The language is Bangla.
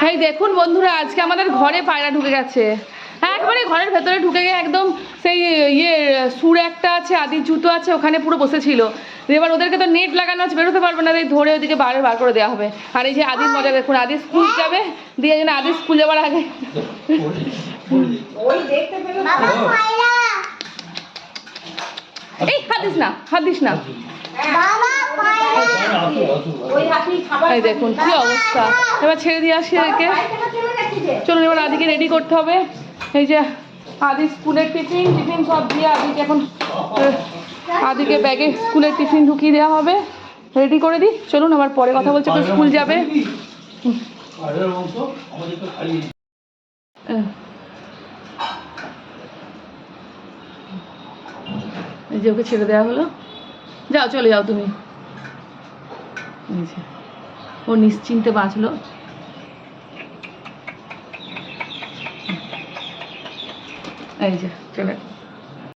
এই দেখুন বন্ধুরা, আজকে আমাদের ঘরে পায়রা ঢুকে গেছে। একবারে ঘরের ভেতরে ঢুকে গিয়ে একদম সেই সুর একটা আছে, আদির জুতো আছে, ওখানে পুরো বসেছিল। এবার ওদেরকে তো নেট লাগানো আছে, বেরোতে পারবে না, ধরে ওইদিকে বার করে দেওয়া হবে। আর এই যে আদির মজা দেখুন, আদি স্কুল যাবে, দিয়ে যেন আদি স্কুল যাওয়ার আগে এই হাত দিস না এই দেখুন কি অবস্থা। এবার ছেড়ে দিয়ে আসি একে। চলুন এবার আদিকে রেডি করতে হবে। এই যে আদি স্কুলের টিফিন সব দিয়ে আদিকে এখন আদিকে ব্যাগে স্কুলের টিফিন ঢুকিয়ে দেওয়া হবে, রেডি করে দিই। চলুন আবার পরে কথা বলছি, তো স্কুল যাবে। এই যে ওকে ছেড়ে দেওয়া হলো, যাও চলে যাও তুমি। ও নিশ্চিন্তে বাঁচলো। এই যে চলে